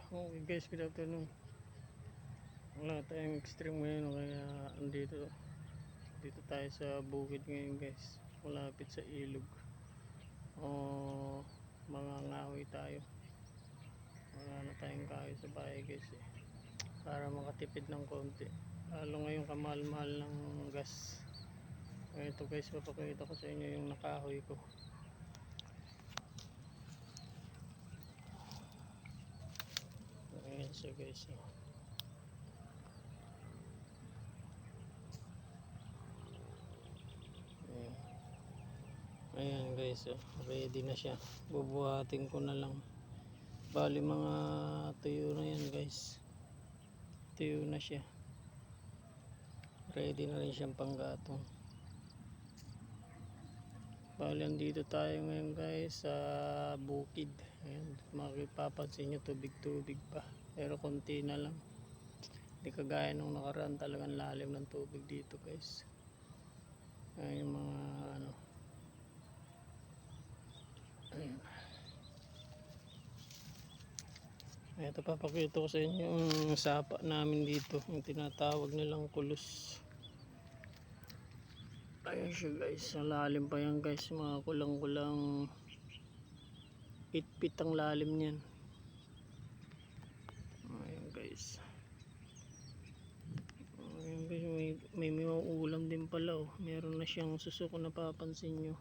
Okay guys, good afternoon. Wala tayong extreme ngayon, kaya dito tayo sa bukid ngayon guys, malapit sa ilog. Mga ngahoy tayo, wala na tayong kahoy sa bahay guys para makatipid ng konti, lalo ngayon kamahal-mahal ng gas. Ito guys, papakita ko sa inyo yung nakahoy ko. Ayan siya guys. Ayan guys, ready na siya. Bubuhatin ko na lang. Bali mga tuyo na yan guys. Tuyo na siya. Ready na rin siyang panggatong. Bali andito tayo ngayon guys sa bukid. Ayan, makipapansin nyo tubig-tubig pa. Pero konti na lang. Hindi kagaya nung nakaraan, talagang lalim ng tubig dito guys. Ayan yung mga ano. Ayan. Ito, papakita ko sa inyo yung sapa namin dito, yung tinatawag nilang kulos. Ayan siya guys, ang lalim pa yan guys, mga kulang-kulang 8 feet ang lalim niyan. Ayan guys. Ayan guys, may mga ulam din pala oh. Meron na siyang suso kung napapansin nyo.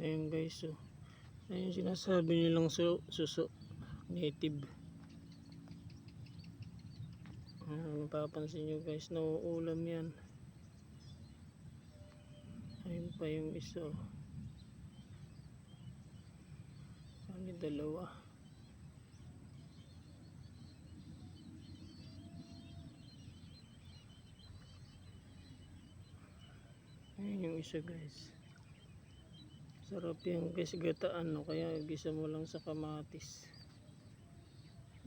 Ayan guys, oh. Ayan sinasabi nilang suso native. Ayan, napapansin nyo guys, nauulam yan. Ayun pa yung isa oh. Ano, dalawa. Ayun yung isa guys. Sarap yung guys gataan no, kaya gisa mo lang sa kamatis.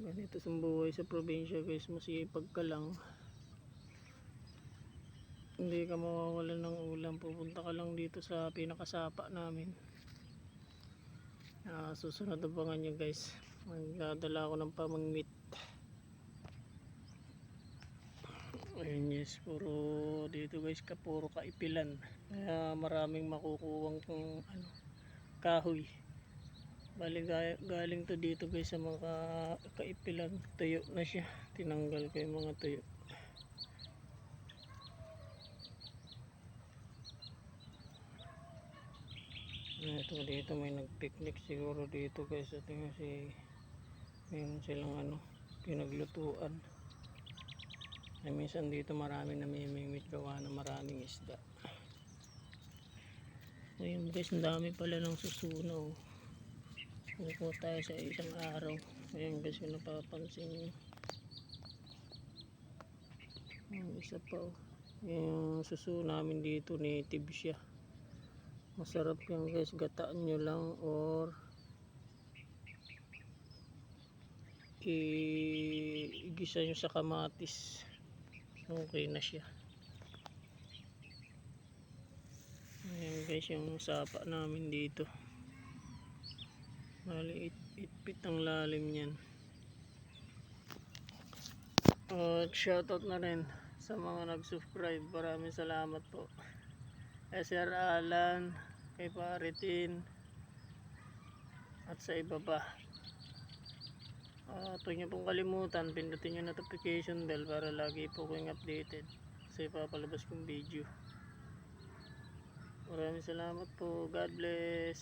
Ganito sa buhay sa probinsya guys, masipag ka lang, hindi ka mawawalan ng ulam. Pupunta ka lang dito sa pinakasapa namin. Susunod abangan nyo guys, magdadala ako ng pamangmit. Ayun yes, puro dito guys puro kaipilan, kaya maraming makukuwang ano, kahoy. Bali galing to dito guys sa mga kaipilan. Tuyo na siya, tinanggal ko yung mga tuyo. Ito dito may nagpicnic siguro dito guys. Ito kasi mayroon silang ano, pinaglutuan. Ay minsan dito maraming namimingwit gawa na maraming isda. Ayun guys, ang dami pala ng susuno. Kukuha tayo sa isang araw. Ayun guys, yung napapansin nyo. Yung isa pa oh. Yung suso namin dito native siya. Masarap yan guys, gataan nyo lang or igisa nyo sa kamatis, okay na siya. Ayan guys yung sapa namin dito. Bali 8 feet ang lalim nyan. Shoutout na rin sa mga nag-subscribe, maraming salamat po. Sir Alan, kay Paritin, at sa iba pa. Huwag nyo pong kalimutan, pindutin yung notification bell para lagi po kong updated sa ipapalabas kong video. Maraming salamat po. God bless.